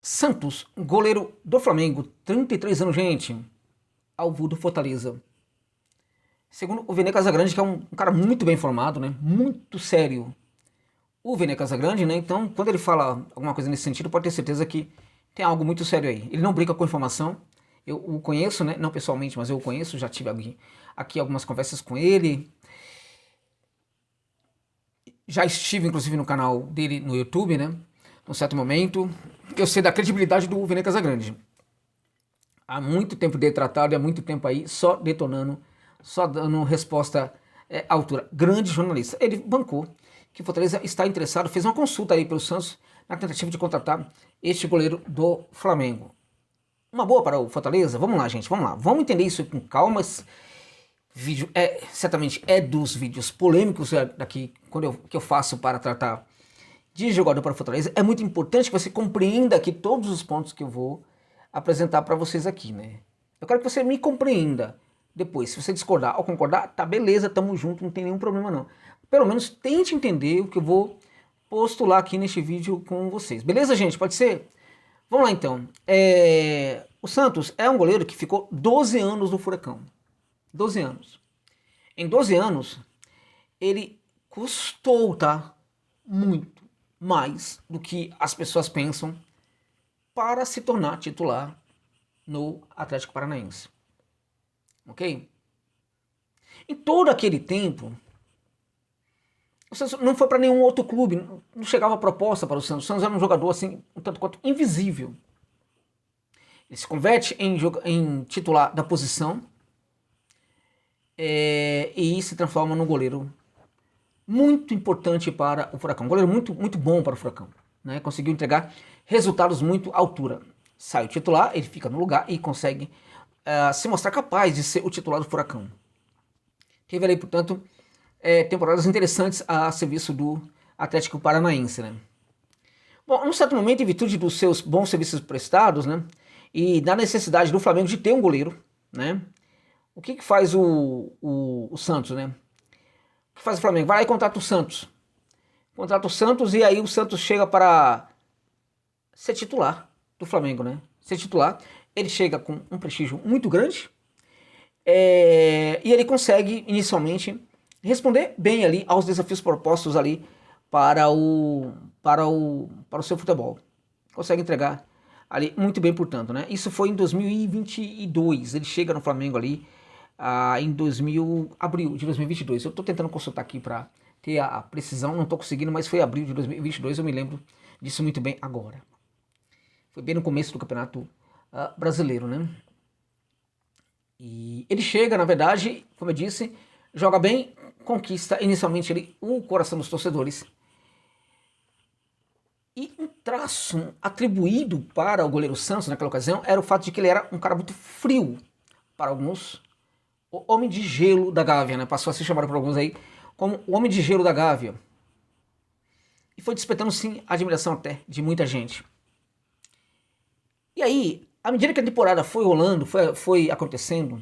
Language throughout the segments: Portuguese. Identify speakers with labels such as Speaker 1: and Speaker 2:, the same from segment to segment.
Speaker 1: Santos, goleiro do Flamengo, 33 anos, gente, alvo do Fortaleza. Segundo o Vene Casagrande, que é um cara muito bem formado, né? Muito sério. O Vene Casagrande, né? Então, quando ele fala alguma coisa nesse sentido, pode ter certeza que tem algo muito sério aí. Ele não brinca com informação. Eu o conheço, né? Não pessoalmente, mas eu o conheço. Já tive aqui algumas conversas com ele. Já estive, inclusive, no canal dele no YouTube, né? Num certo momento. Eu sei da credibilidade do Vene Casagrande. Há muito tempo dele tratado e há muito tempo aí só detonando, só dando resposta à altura. Grande jornalista. Ele bancou que o Fortaleza está interessado, fez uma consulta aí pelo Santos na tentativa de contratar este goleiro do Flamengo. Uma boa para o Fortaleza? Vamos lá, gente, vamos lá. Vamos entender isso com calma. Vídeo certamente é dos vídeos polêmicos daqui que eu faço para tratar de jogador para o Fortaleza. É muito importante que você compreenda aqui todos os pontos que eu vou apresentar para vocês aqui, né? Eu quero que você me compreenda. Depois, se você discordar ou concordar, tá beleza, tamo junto, não tem nenhum problema não. Pelo menos tente entender o que eu vou postular aqui neste vídeo com vocês. Beleza, gente? Pode ser? Vamos lá então. O Santos é um goleiro que ficou 12 anos no Furacão. 12 anos. Em 12 anos, ele custou, tá? Muito mais do que as pessoas pensam para se tornar titular no Atlético Paranaense. Ok? Em todo aquele tempo, o Santos não foi para nenhum outro clube, não chegava proposta para o Santos. O Santos era um jogador assim, um tanto quanto invisível. Ele se converte em titular da posição e se transforma num goleiro muito importante para o Furacão. Um goleiro muito, muito bom para o Furacão. Né? Conseguiu entregar resultados muito à altura. Sai o titular, ele fica no lugar e consegue se mostrar capaz de ser o titular do Furacão. Teve ali, portanto, temporadas interessantes a serviço do Atlético Paranaense, né? Bom, num certo momento, em virtude dos seus bons serviços prestados, né, e da necessidade do Flamengo de ter um goleiro, né, o que faz o Santos, né? O que faz o Flamengo? Vai lá e contrata o Santos. Contrata o Santos e aí o Santos chega para ser titular do Flamengo, né? Ser titular. Ele chega com um prestígio muito grande e ele consegue inicialmente responder bem ali aos desafios propostos ali para o seu futebol. Consegue entregar ali muito bem, portanto, né? Isso foi em 2022. Ele chega no Flamengo ali em abril de 2022. Eu estou tentando consultar aqui para ter a precisão, não estou conseguindo, mas foi abril de 2022, eu me lembro disso muito bem agora. Foi bem no começo do Campeonato Brasileiro, né? E ele chega, na verdade, como eu disse, joga bem, conquista inicialmente ali o coração dos torcedores. E um traço atribuído para o goleiro Santos naquela ocasião era o fato de que ele era um cara muito frio, para alguns, o homem de gelo da Gávea, né? Passou a ser chamado por alguns aí como o homem de gelo da Gávea. E foi despertando, sim, a admiração até de muita gente. E aí, à medida que a temporada foi rolando, foi acontecendo,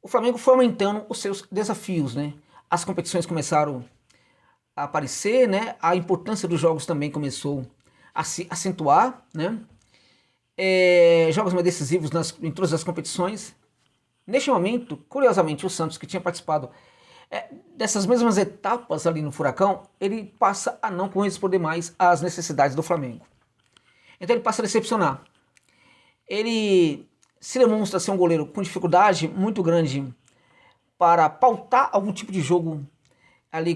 Speaker 1: o Flamengo foi aumentando os seus desafios, né? As competições começaram a aparecer, né? A importância dos jogos também começou a se acentuar, né? Jogos mais decisivos em todas as competições. Neste momento, curiosamente, o Santos, que tinha participado dessas mesmas etapas ali no Furacão, ele passa a não corresponder mais às necessidades do Flamengo. Então ele passa a decepcionar. Ele se demonstra ser um goleiro com dificuldade muito grande para pautar algum tipo de jogo ali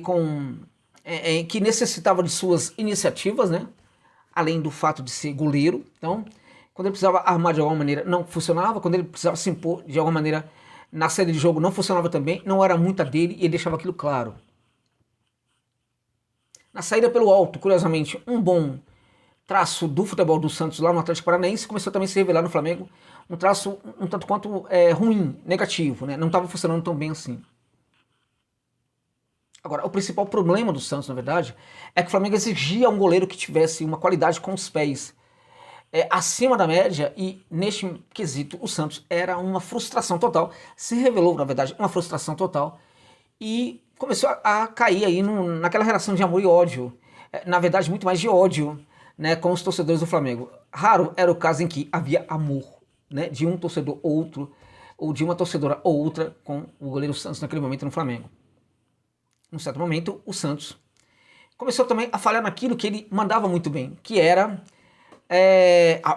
Speaker 1: que necessitava de suas iniciativas, né? Além do fato de ser goleiro. Então, quando ele precisava armar de alguma maneira, não funcionava. Quando ele precisava se impor de alguma maneira na saída de jogo, não funcionava também. Não era muita dele e ele deixava aquilo claro. Na saída pelo alto, curiosamente, um bom traço do futebol do Santos lá no Atlético Paranaense começou também a se revelar no Flamengo um traço um tanto quanto ruim, negativo, né? Não estava funcionando tão bem assim. Agora, o principal problema do Santos, na verdade, é que o Flamengo exigia um goleiro que tivesse uma qualidade com os pés acima da média, e neste quesito o Santos era uma frustração total, se revelou, na verdade, uma frustração total, e começou a cair aí naquela relação de amor e ódio, na verdade muito mais de ódio né, com os torcedores do Flamengo. Raro era o caso em que havia amor, né, de um torcedor ou outro, ou de uma torcedora ou outra com o goleiro Santos naquele momento no Flamengo. Num certo momento, o Santos começou também a falhar naquilo que ele mandava muito bem, que era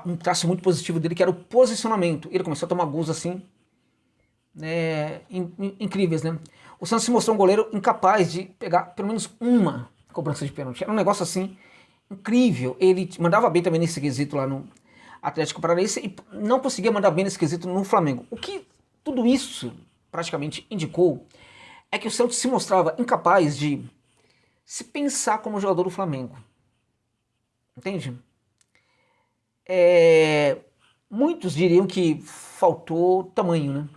Speaker 1: um traço muito positivo dele, que era o posicionamento. Ele começou a tomar gols assim, incríveis, né? O Santos se mostrou um goleiro incapaz de pegar pelo menos uma cobrança de pênalti. Era um negócio assim incrível. Ele mandava bem também nesse quesito lá no Atlético Paranaense e não conseguia mandar bem nesse quesito no Flamengo. O que tudo isso praticamente indicou é que o Santos se mostrava incapaz de se pensar como jogador do Flamengo. Entende? Muitos diriam que faltou tamanho, né,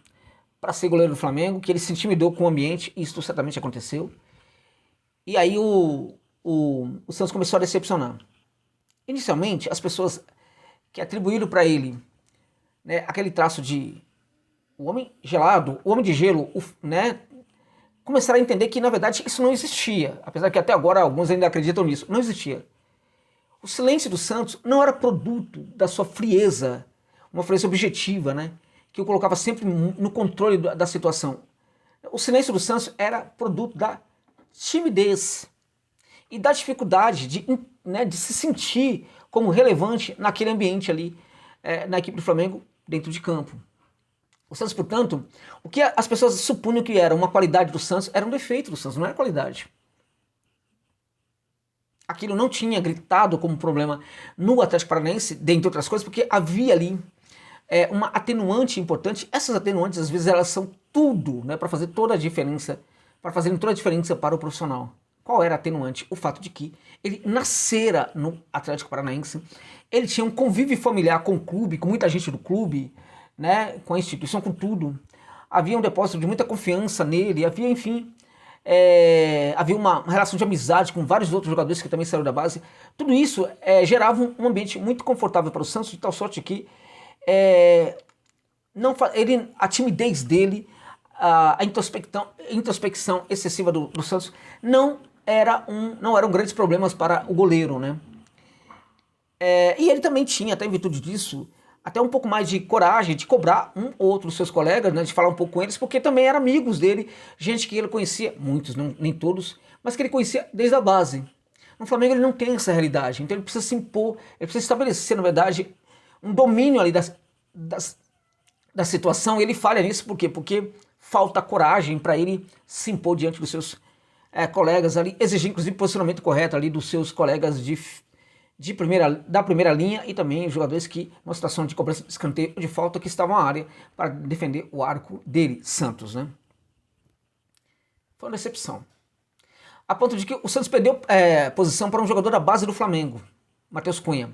Speaker 1: para ser goleiro do Flamengo, que ele se intimidou com o ambiente, e isso certamente aconteceu. E aí o Santos começou a decepcionar. Inicialmente, as pessoas que atribuíram para ele, né, aquele traço de o homem gelado, o homem de gelo, né, começaram a entender que, na verdade, isso não existia. Apesar que até agora alguns ainda acreditam nisso. Não existia. O silêncio do Santos não era produto da sua frieza, uma frieza objetiva, né, que o colocava sempre no controle da situação. O silêncio do Santos era produto da timidez e da dificuldade de se sentir como relevante naquele ambiente ali, na equipe do Flamengo, dentro de campo. O Santos, portanto, o que as pessoas supunham que era uma qualidade do Santos, era um defeito do Santos, não era qualidade. Aquilo não tinha gritado como problema no Atlético Paranaense, dentre outras coisas, porque havia ali uma atenuante importante. Essas atenuantes, às vezes, elas são tudo, né, para fazer toda a diferença, para fazerem toda a diferença para o profissional. Qual era a atenuante? O fato de que ele nascera no Atlético Paranaense, ele tinha um convívio familiar com o clube, com muita gente do clube, né, com a instituição, com tudo. Havia um depósito de muita confiança nele, havia, enfim, havia uma relação de amizade com vários outros jogadores que também saíram da base. Tudo isso gerava um ambiente muito confortável para o Santos, de tal sorte que a timidez dele, a introspecção excessiva do Santos não eram grandes problemas para o goleiro, né? E ele também tinha, até em virtude disso, até um pouco mais de coragem de cobrar um ou outro dos seus colegas, né, de falar um pouco com eles, porque também eram amigos dele, gente que ele conhecia, muitos, não, nem todos, mas que ele conhecia desde a base. No Flamengo ele não tem essa realidade, então ele precisa se impor, ele precisa estabelecer, na verdade, um domínio ali da situação, e ele falha nisso, por quê? Porque falta coragem para ele se impor diante dos seus colegas ali, exigir inclusive posicionamento correto ali dos seus colegas da primeira linha e também jogadores que, numa situação de cobrança de escanteio de falta, que estavam na área para defender o arco dele, Santos, né? Foi uma decepção. A ponto de que o Santos perdeu posição para um jogador da base do Flamengo, Matheus Cunha.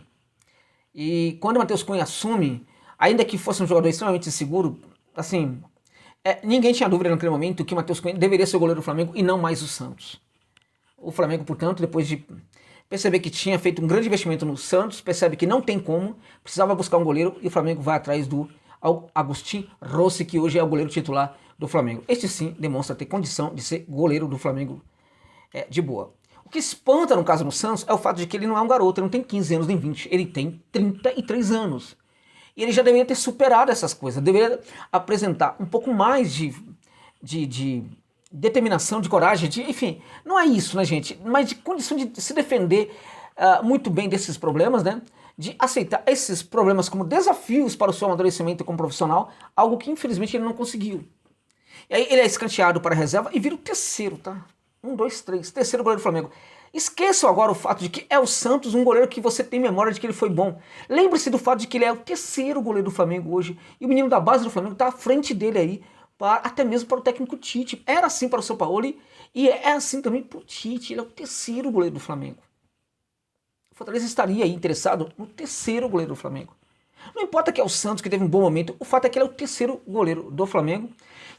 Speaker 1: E quando o Matheus Cunha assume, ainda que fosse um jogador extremamente inseguro, assim, ninguém tinha dúvida naquele momento que o Matheus Cunha deveria ser o goleiro do Flamengo e não mais o Santos. O Flamengo, portanto, depois de perceber que tinha feito um grande investimento no Santos, percebe que não tem como, precisava buscar um goleiro e o Flamengo vai atrás do Agustín Rossi, que hoje é o goleiro titular do Flamengo. Este sim demonstra ter condição de ser goleiro do Flamengo de boa. O que espanta no caso do Santos é o fato de que ele não é um garoto, ele não tem 15 anos nem 20, ele tem 33 anos. E ele já deveria ter superado essas coisas, deveria apresentar um pouco mais de determinação, de coragem, enfim, não é isso, né, gente, mas de condição de se defender muito bem desses problemas, né, de aceitar esses problemas como desafios para o seu amadurecimento como profissional, algo que infelizmente ele não conseguiu. E aí ele é escanteado para a reserva e vira o terceiro, tá? 1, 2, 3, terceiro goleiro do Flamengo. Esqueçam agora o fato de que é o Santos, um goleiro que você tem memória de que ele foi bom. Lembre-se do fato de que ele é o terceiro goleiro do Flamengo hoje, e o menino da base do Flamengo está à frente dele aí, até mesmo para o técnico Tite. Era assim para o Sampaoli e é assim também para o Tite. Ele é o terceiro goleiro do Flamengo. O Fortaleza estaria aí interessado no terceiro goleiro do Flamengo. Não importa que é o Santos que teve um bom momento, o fato é que ele é o terceiro goleiro do Flamengo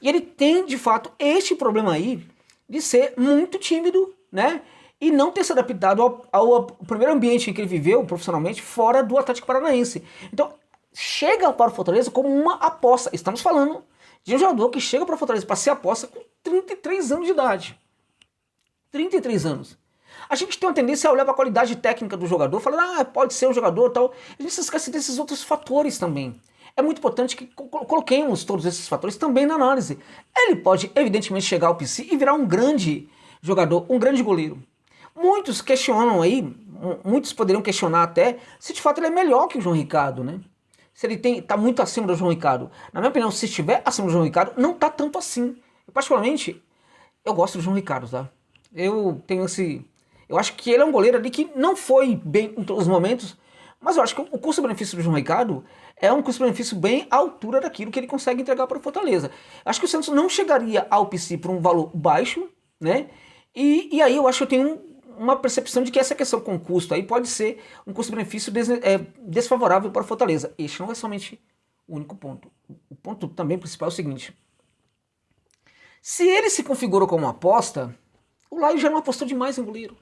Speaker 1: e ele tem de fato este problema aí de ser muito tímido, né? E não ter se adaptado ao primeiro ambiente em que ele viveu profissionalmente fora do Atlético Paranaense. Então chega para o Fortaleza como uma aposta. Estamos falando de um jogador que chega para o Fortaleza para ser aposta com 33 anos de idade. 33 anos. A gente tem uma tendência a olhar para a qualidade técnica do jogador, falando, pode ser um jogador e tal. A gente se esquece desses outros fatores também. É muito importante que coloquemos todos esses fatores também na análise. Ele pode, evidentemente, chegar ao PC e virar um grande jogador, um grande goleiro. Muitos questionam aí, muitos poderiam questionar até, se de fato ele é melhor que o João Ricardo, né? Se ele tá muito acima do João Ricardo. Na minha opinião, se estiver acima do João Ricardo, não tá tanto assim. Particularmente, eu gosto do João Ricardo, tá? Eu tenho esse... Eu acho que ele é um goleiro ali que não foi bem em todos os momentos, mas eu acho que o custo-benefício do João Ricardo é um custo-benefício bem à altura daquilo que ele consegue entregar para o Fortaleza. Acho que o Santos não chegaria ao PC por um valor baixo, né? E aí eu acho que eu tenho uma percepção de que essa questão com custo aí pode ser um custo-benefício desfavorável para o Fortaleza. Este não é somente o único ponto. O ponto também principal é o seguinte. Se ele se configurou como uma aposta, o Laio já não apostou demais em goleiro.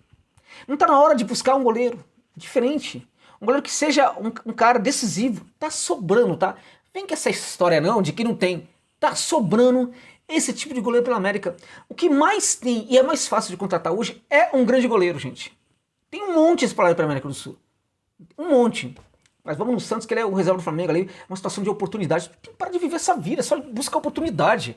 Speaker 1: Não está na hora de buscar um goleiro diferente. Um goleiro que seja um cara decisivo. Tá sobrando, tá? Vem com essa história não, de que não tem. Tá sobrando esse tipo de goleiro pela América. O que mais tem e é mais fácil de contratar hoje é um grande goleiro, gente. Tem um monte espalhado pela América do Sul. Um monte. Mas vamos no Santos, que ele é o reserva do Flamengo ali, uma situação de oportunidade. Tem que parar de viver essa vida, é só buscar oportunidade.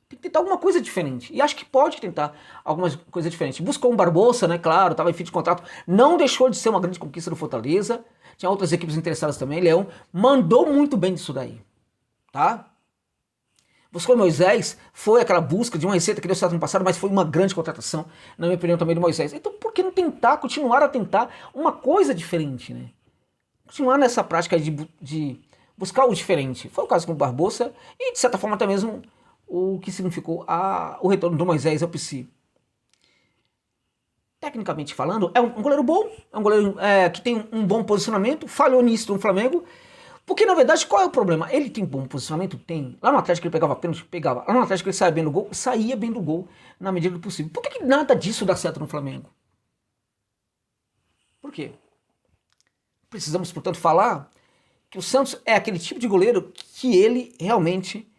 Speaker 1: Tem que tentar alguma coisa diferente. E acho que pode tentar alguma coisa diferente. Buscou um Barbosa, né? Claro, estava em fim de contrato. Não deixou de ser uma grande conquista do Fortaleza. Tinha outras equipes interessadas também. Leão mandou muito bem disso daí. Tá? Buscou o Moisés. Foi aquela busca de uma receita que deu certo no passado, mas foi uma grande contratação, na minha opinião, também do Moisés. Então por que não tentar, continuar a tentar uma coisa diferente, né? Continuar nessa prática de buscar o diferente. Foi o caso com o Barbosa e, de certa forma, até mesmo o que significou o retorno do Moisés ao PC. Tecnicamente falando, é um goleiro bom, é um goleiro que tem um bom posicionamento, falhou nisso no Flamengo, porque na verdade qual é o problema? Ele tem bom posicionamento? Tem. Lá no Atlético ele pegava pênalti? Pegava. Lá no Atlético ele saía bem do gol na medida do possível. Por que nada disso dá certo no Flamengo? Por quê? Precisamos, portanto, falar que o Santos é aquele tipo de goleiro que ele realmente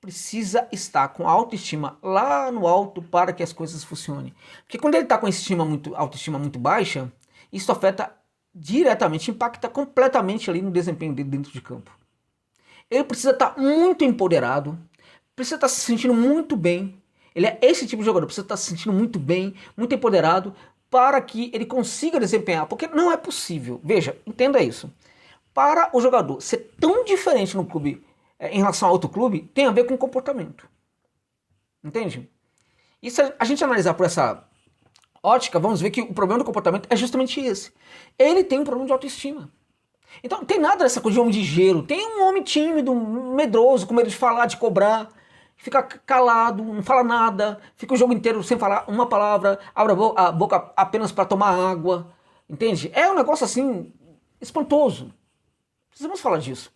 Speaker 1: precisa estar com a autoestima lá no alto para que as coisas funcionem. Porque quando ele está com a autoestima muito baixa, isso afeta diretamente, impacta completamente ali no desempenho dele dentro de campo. Ele precisa estar muito empoderado, precisa estar se sentindo muito bem. Ele é esse tipo de jogador, precisa estar se sentindo muito bem, muito empoderado, para que ele consiga desempenhar. Porque não é possível, veja, entenda isso. Para o jogador ser tão diferente no clube em relação a outro clube, tem a ver com o comportamento. Entende? E se a gente analisar por essa ótica, vamos ver que o problema do comportamento é justamente esse. Ele tem um problema de autoestima. Então não tem nada dessa coisa de homem de gelo. Tem um homem tímido, medroso, com medo de falar, de cobrar, fica calado, não fala nada, fica o jogo inteiro sem falar uma palavra, abre a boca apenas para tomar água. Entende? É um negócio assim, espantoso. Precisamos falar disso.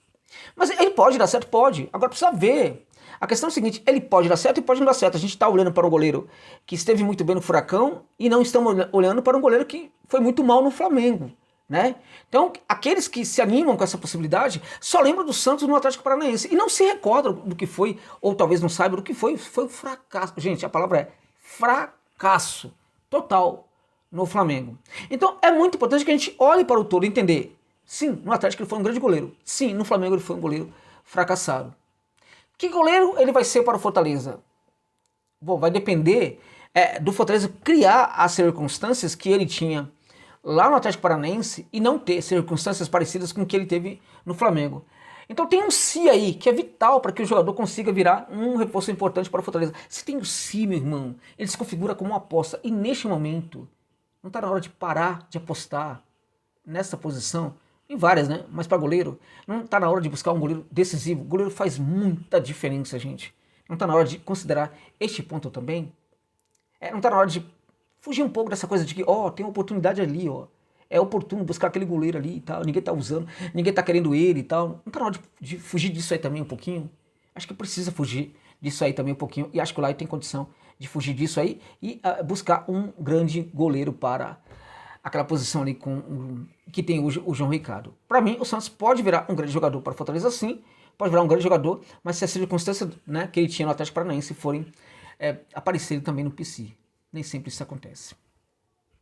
Speaker 1: Mas ele pode dar certo? Pode. Agora precisa ver. A questão é a seguinte, ele pode dar certo e pode não dar certo. A gente está olhando para um goleiro que esteve muito bem no Furacão e não estamos olhando para um goleiro que foi muito mal no Flamengo, né? Então, aqueles que se animam com essa possibilidade só lembram do Santos no Atlético Paranaense e não se recordam do que foi, ou talvez não saibam do que foi um fracasso. Gente, a palavra é fracasso total no Flamengo. Então, é muito importante que a gente olhe para o todo e entender. Sim, no Atlético ele foi um grande goleiro. Sim, no Flamengo ele foi um goleiro fracassado. Que goleiro ele vai ser para o Fortaleza? Bom, vai depender do Fortaleza criar as circunstâncias que ele tinha lá no Atlético Paranaense e não ter circunstâncias parecidas com o que ele teve no Flamengo. Então tem um si aí que é vital para que o jogador consiga virar um reforço importante para o Fortaleza. Se tem o si, meu irmão, ele se configura como uma aposta. E neste momento, não está na hora de parar de apostar nessa posição? Tem várias, né? Mas para goleiro, não está na hora de buscar um goleiro decisivo. O goleiro faz muita diferença, gente. Não está na hora de considerar este ponto também? Não está na hora de fugir um pouco dessa coisa de que, tem uma oportunidade ali, é oportuno buscar aquele goleiro ali e tal, ninguém está usando, ninguém está querendo ele e tal. Não está na hora de fugir disso aí também um pouquinho? Acho que precisa fugir disso aí também um pouquinho, e acho que o Laio tem condição de fugir disso aí e buscar um grande goleiro para aquela posição ali que tem hoje o João Ricardo. Para mim, o Santos pode virar um grande jogador para Fortaleza, sim, pode virar um grande jogador, mas se as circunstâncias, né, que ele tinha no Atlético Paranaense forem aparecerem também no PC. Nem sempre isso acontece.